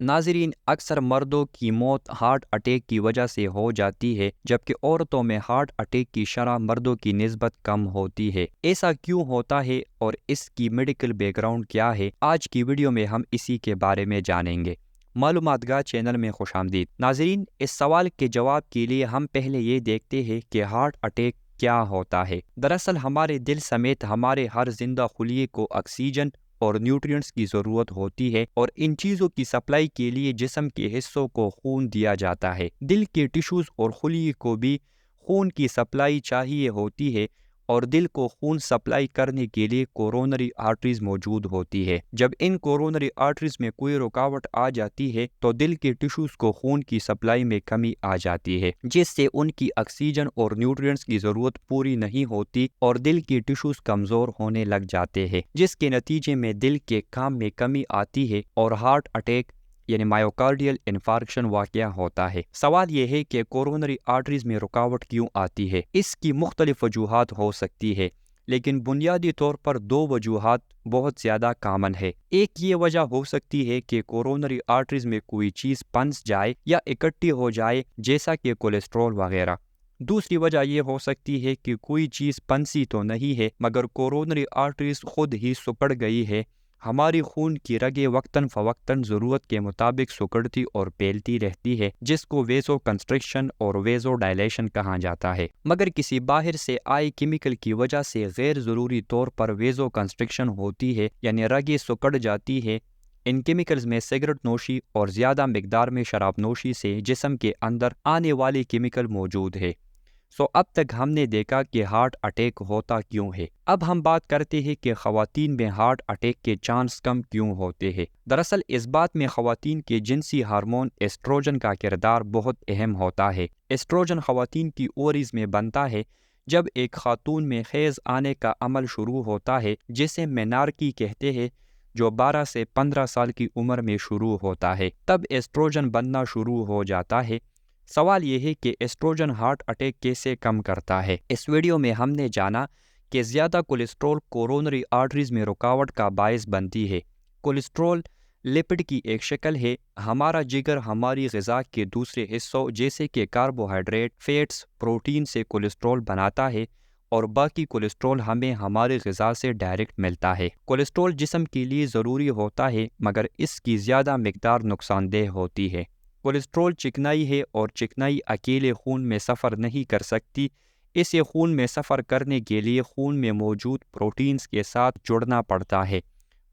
ناظرین، اکثر مردوں کی موت ہارٹ اٹیک کی وجہ سے ہو جاتی ہے، جبکہ عورتوں میں ہارٹ اٹیک کی شرح مردوں کی نسبت کم ہوتی ہے۔ ایسا کیوں ہوتا ہے اور اس کی میڈیکل بیک گراؤنڈ کیا ہے؟ آج کی ویڈیو میں ہم اسی کے بارے میں جانیں گے۔ معلومات گاہ چینل میں خوش آمدید۔ ناظرین، اس سوال کے جواب کے لیے ہم پہلے یہ دیکھتے ہیں کہ ہارٹ اٹیک کیا ہوتا ہے۔ دراصل ہمارے دل سمیت ہمارے ہر زندہ خلیے کو آکسیجن اور نیوٹرینٹس کی ضرورت ہوتی ہے، اور ان چیزوں کی سپلائی کے لیے جسم کے حصوں کو خون دیا جاتا ہے۔ دل کے ٹشوز اور خلیے کو بھی خون کی سپلائی چاہیے ہوتی ہے، اور دل کو خون سپلائی کرنے کے لیے کورونری آرٹریز موجود ہوتی ہے۔ جب ان کورونری آرٹریز میں کوئی رکاوٹ آ جاتی ہے تو دل کے ٹشوز کو خون کی سپلائی میں کمی آ جاتی ہے، جس سے ان کی آکسیجن اور نیوٹرینٹس کی ضرورت پوری نہیں ہوتی اور دل کے ٹشوز کمزور ہونے لگ جاتے ہیں، جس کے نتیجے میں دل کے کام میں کمی آتی ہے اور ہارٹ اٹیک یعنی مایوکارڈیل انفارکشن واقع ہوتا ہے۔ سوال یہ ہے کہ کورونری آرٹریز میں رکاوٹ کیوں آتی ہے؟ اس کی مختلف وجوہات ہو سکتی ہے، لیکن بنیادی طور پر دو وجوہات بہت زیادہ کامن ہے۔ ایک یہ وجہ ہو سکتی ہے کہ کورونری آرٹریز میں کوئی چیز پنس جائے یا اکٹھی ہو جائے، جیسا کہ کولیسٹرول وغیرہ۔ دوسری وجہ یہ ہو سکتی ہے کہ کوئی چیز پنسی تو نہیں ہے، مگر کورونری آرٹریز خود ہی سکڑ گئی ہے۔ ہماری خون کی رگیں وقتاً فوقتاً ضرورت کے مطابق سکڑتی اور پھیلتی رہتی ہے، جس کو ویزو کنسٹرکشن اور ویزو ڈائلیشن کہا جاتا ہے۔ مگر کسی باہر سے آئے کیمیکل کی وجہ سے غیر ضروری طور پر ویزو کنسٹرکشن ہوتی ہے، یعنی رگیں سکڑ جاتی ہے۔ ان کیمیکلز میں سگریٹ نوشی اور زیادہ مقدار میں شراب نوشی سے جسم کے اندر آنے والے کیمیکل موجود ہے۔ اب تک ہم نے دیکھا کہ ہارٹ اٹیک ہوتا کیوں ہے۔ اب ہم بات کرتے ہیں کہ خواتین میں ہارٹ اٹیک کے چانس کم کیوں ہوتے ہیں۔ دراصل اس بات میں خواتین کے جنسی ہارمون ایسٹروجن کا کردار بہت اہم ہوتا ہے۔ ایسٹروجن خواتین کی اوریز میں بنتا ہے جب ایک خاتون میں خیز آنے کا عمل شروع ہوتا ہے، جسے مینارکی کہتے ہیں، جو 12 سے 15 سال کی عمر میں شروع ہوتا ہے۔ تب ایسٹروجن بننا شروع ہو جاتا ہے۔ سوال یہ ہے کہ ایسٹروجن ہارٹ اٹیک کیسے کم کرتا ہے؟ اس ویڈیو میں ہم نے جانا کہ زیادہ کولیسٹرول کورونری آرٹریز میں رکاوٹ کا باعث بنتی ہے۔ کولیسٹرول لپڈ کی ایک شکل ہے۔ ہمارا جگر ہماری غذا کے دوسرے حصوں جیسے کہ کاربوہائیڈریٹ، فیٹس، پروٹین سے کولیسٹرول بناتا ہے، اور باقی کولیسٹرول ہمیں ہماری غذا سے ڈائریکٹ ملتا ہے۔ کولیسٹرول جسم کے لیے ضروری ہوتا ہے، مگر اس کی زیادہ مقدار نقصان دہ ہوتی ہے۔ کولیسٹرول چکنائی ہے، اور چکنائی اکیلے خون میں سفر نہیں کر سکتی۔ اسے خون میں سفر کرنے کے لیے خون میں موجود پروٹینز کے ساتھ جڑنا پڑتا ہے،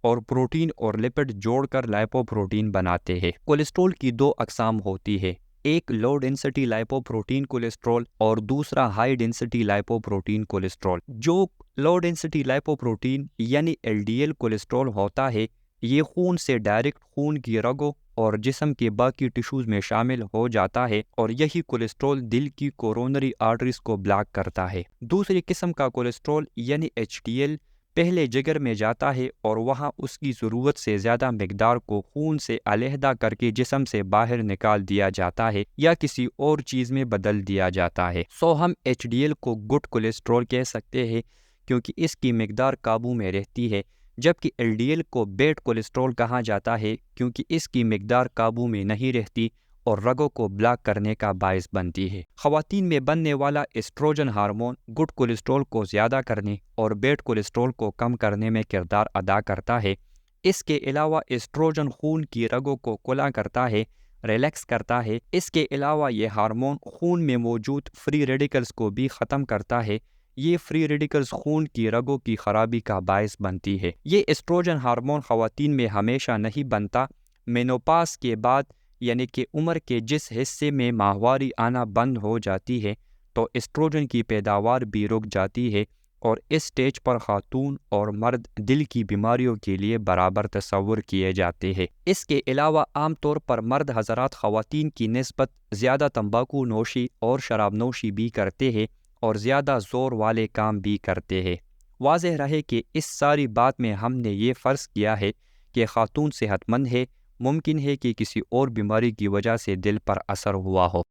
اور پروٹین اور لپڈ جوڑ کر لائپوپروٹین بناتے ہیں۔ کولیسٹرول کی دو اقسام ہوتی ہے، ایک لو ڈینسٹی لائپوپروٹین کولیسٹرول اور دوسرا ہائی ڈینسٹی لائپوپروٹین کولیسٹرول۔ جو لو ڈینسٹی لائپوپروٹین یعنی LDL کولیسٹرول ہوتا ہے، یہ خون سے ڈائریکٹ خون کی رگوں اور جسم کے باقی ٹشوز میں شامل ہو جاتا ہے، اور یہی کولیسٹرول دل کی کورونری آرٹریز کو بلاک کرتا ہے۔ دوسری قسم کا کولیسٹرول یعنی HDL پہلے جگر میں جاتا ہے، اور وہاں اس کی ضرورت سے زیادہ مقدار کو خون سے علیحدہ کر کے جسم سے باہر نکال دیا جاتا ہے یا کسی اور چیز میں بدل دیا جاتا ہے۔ ہم HDL کو گڈ کولیسٹرول کہہ سکتے ہیں کیونکہ اس کی مقدار قابو میں رہتی ہے، جبکہ LDL کو بیڈ کولیسٹرول کہا جاتا ہے کیونکہ اس کی مقدار قابو میں نہیں رہتی اور رگوں کو بلاک کرنے کا باعث بنتی ہے۔ خواتین میں بننے والا ایسٹروجن ہارمون گڈ کولیسٹرول کو زیادہ کرنے اور بیڈ کولیسٹرول کو کم کرنے میں کردار ادا کرتا ہے۔ اس کے علاوہ ایسٹروجن خون کی رگوں کو کھلا کرتا ہے، ریلیکس کرتا ہے۔ اس کے علاوہ یہ ہارمون خون میں موجود فری ریڈیکلز کو بھی ختم کرتا ہے۔ یہ فری ریڈیکلز خون کی رگوں کی خرابی کا باعث بنتی ہے۔ یہ ایسٹروجن ہارمون خواتین میں ہمیشہ نہیں بنتا۔ مینوپاز کے بعد، یعنی کہ عمر کے جس حصے میں ماہواری آنا بند ہو جاتی ہے، تو ایسٹروجن کی پیداوار بھی رک جاتی ہے، اور اس سٹیج پر خاتون اور مرد دل کی بیماریوں کے لیے برابر تصور کیے جاتے ہیں۔ اس کے علاوہ عام طور پر مرد حضرات خواتین کی نسبت زیادہ تمباکو نوشی اور شراب نوشی بھی کرتے ہیں اور زیادہ زور والے کام بھی کرتے ہیں۔ واضح رہے کہ اس ساری بات میں ہم نے یہ فرض کیا ہے کہ خاتون صحت مند ہے، ممکن ہے کہ کسی اور بیماری کی وجہ سے دل پر اثر ہوا ہو۔